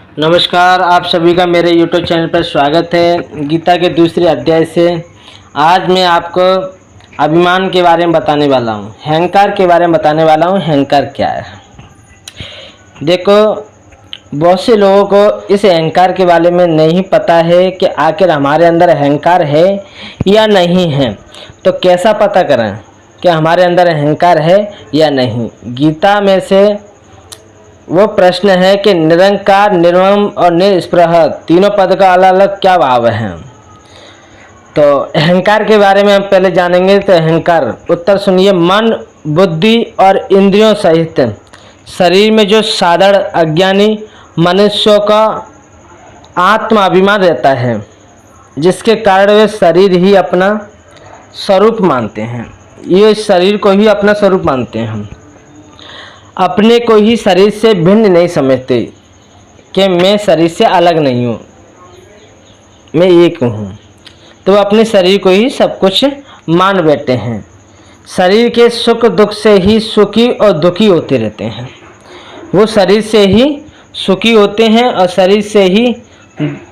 नमस्कार, आप सभी का मेरे YouTube चैनल पर स्वागत है। गीता के दूसरे अध्याय से आज मैं आपको अभिमान के बारे में बताने वाला हूँ, अहंकार के बारे में बताने वाला हूँ। अहंकार क्या है? देखो, बहुत से लोगों को इस अहंकार के बारे में नहीं पता है कि आखिर हमारे अंदर अहंकार है या नहीं है। तो कैसा पता करें कि हमारे अंदर अहंकार है या नहीं? गीता में से वो प्रश्न है कि निरंकार, निर्मम और निस्पृह तीनों पद का अलग अलग क्या भाव है। तो अहंकार के बारे में हम पहले जानेंगे। तो अहंकार, उत्तर सुनिए। मन, बुद्धि और इंद्रियों सहित शरीर में जो साधारण अज्ञानी मनुष्यों का आत्माभिमान रहता है, जिसके कारण वे शरीर ही अपना स्वरूप मानते हैं। ये शरीर को ही अपना स्वरूप मानते हैं। अपने को ही शरीर से भिन्न नहीं समझते कि मैं शरीर से अलग नहीं हूँ, मैं एक हूँ। तो अपने शरीर को ही सब कुछ मान बैठे हैं। शरीर के सुख दुख से ही सुखी और दुखी होते रहते हैं। वो शरीर से ही सुखी होते हैं और शरीर से ही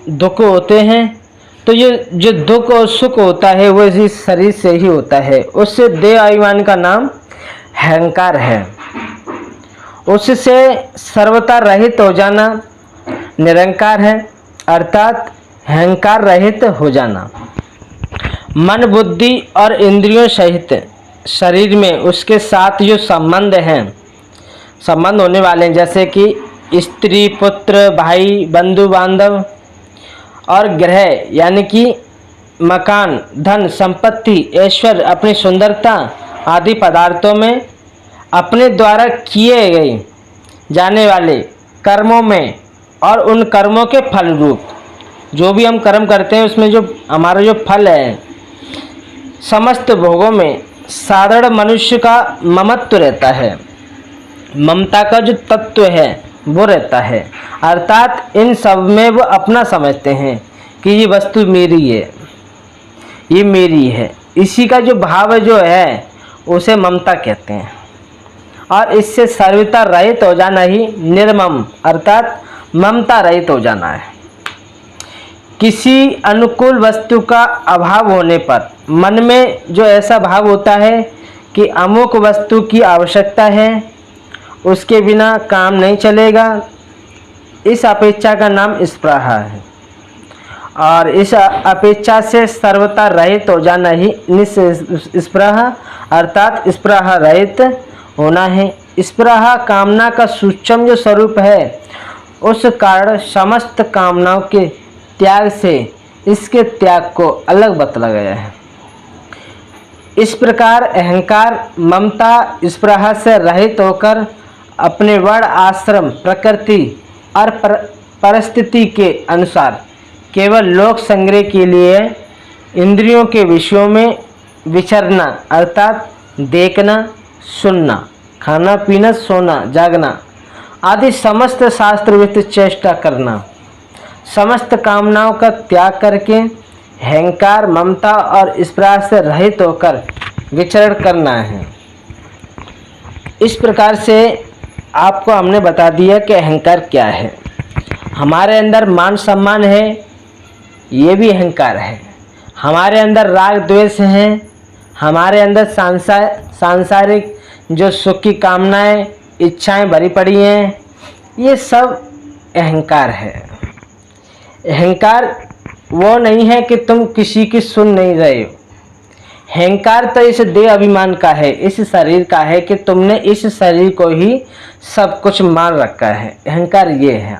दुख होते हैं। तो ये जो दुख और सुख होता है वो इसी शरीर से ही होता है। उससे देह अभिमान का नाम अहंकार है। उससे सर्वथा रहित हो जाना निरंकार है, अर्थात अहंकार रहित हो जाना। मन, बुद्धि और इंद्रियों सहित शरीर में उसके साथ जो संबंध हैं, संबंध होने वाले हैं, जैसे कि स्त्री, पुत्र, भाई, बंधु बांधव और ग्रह यानी कि मकान, धन, संपत्ति, ऐश्वर्य, अपनी सुंदरता आदि पदार्थों में अपने द्वारा किए गए जाने वाले कर्मों में और उन कर्मों के फल रूप, जो भी हम कर्म करते हैं उसमें जो हमारा जो फल है, समस्त भोगों में साधारण मनुष्य का ममत्व रहता है। ममता का जो तत्व है वो रहता है, अर्थात इन सब में वो अपना समझते हैं कि ये वस्तु मेरी है, ये मेरी है। इसी का जो भाव जो है उसे ममता कहते हैं। और इससे सर्वथा रहित हो जाना ही निर्मम, अर्थात ममता रहित हो जाना है। किसी अनुकूल वस्तु का अभाव होने पर मन में जो ऐसा भाव होता है कि अमुक वस्तु की आवश्यकता है, उसके बिना काम नहीं चलेगा, इस अपेक्षा का नाम स्पृहा है। और इस अपेक्षा से सर्वथा रहित हो जाना ही निस्पृह, अर्थात स्पृहा रहित होना है। स्पृहा कामना का सूक्ष्म जो स्वरूप है, उस कारण समस्त कामनाओं के त्याग से इसके त्याग को अलग बतला गया है। इस प्रकार अहंकार, ममता, स्पृहा से रहित होकर अपने वर्ण, आश्रम, प्रकृति और परिस्थिति के अनुसार केवल लोक संग्रह के लिए इंद्रियों के विषयों में विचरना, अर्थात देखना, सुनना, खाना, पीना, सोना, जागना आदि समस्त शास्त्रविहित चेष्टा करना, समस्त कामनाओं का त्याग करके अहंकार, ममता और स्पृहा से रहित होकर विचरण करना है। इस प्रकार से आपको हमने बता दिया कि अहंकार क्या है। हमारे अंदर मान सम्मान है, ये भी अहंकार है। हमारे अंदर राग द्वेष है, हमारे अंदर सांसारिक जो सुख की कामनाएं, इच्छाएं भरी पड़ी हैं, ये सब अहंकार है। अहंकार वो नहीं है कि तुम किसी की सुन नहीं रहे हो। अहंकार तो इस देह अभिमान का है, इस शरीर का है कि तुमने इस शरीर को ही सब कुछ मान रखा है। अहंकार ये है,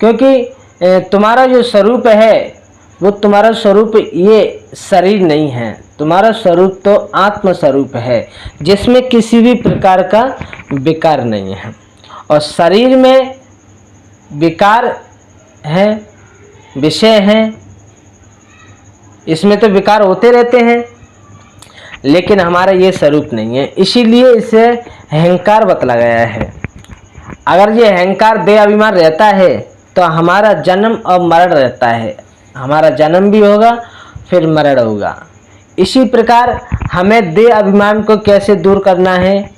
क्योंकि तुम्हारा जो स्वरूप है वो तुम्हारा स्वरूप ये शरीर नहीं है। तुम्हारा स्वरूप तो आत्म स्वरूप है, जिसमें किसी भी प्रकार का विकार नहीं है। और शरीर में विकार है, विषय है, इसमें तो विकार होते रहते हैं, लेकिन हमारा ये स्वरूप नहीं है। इसीलिए इसे अहंकार बतला गया है। अगर ये अहंकार देह अभिमान रहता है तो हमारा जन्म और मरण रहता है। हमारा जन्म भी होगा, फिर मरण होगा। इसी प्रकार हमें देह अभिमान को कैसे दूर करना है,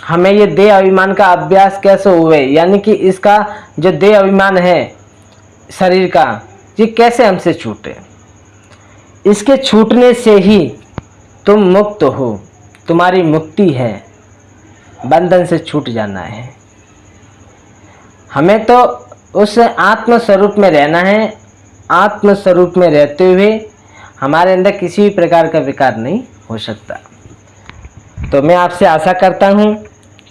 हमें ये देह अभिमान का अभ्यास कैसे हुए, यानी कि इसका जो देह अभिमान है शरीर का, ये कैसे हमसे छूटे। इसके छूटने से ही तुम मुक्त हो, तुम्हारी मुक्ति है, बंधन से छूट जाना है। हमें तो उस आत्म स्वरूप में रहना है। आत्म स्वरूप में रहते हुए हमारे अंदर किसी भी प्रकार का विकार नहीं हो सकता। तो मैं आपसे आशा करता हूँ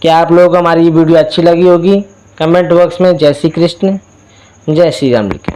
कि आप लोगों को हमारी ये वीडियो अच्छी लगी होगी। कमेंट बॉक्स में जय श्री कृष्ण, जय श्री राम लिखें।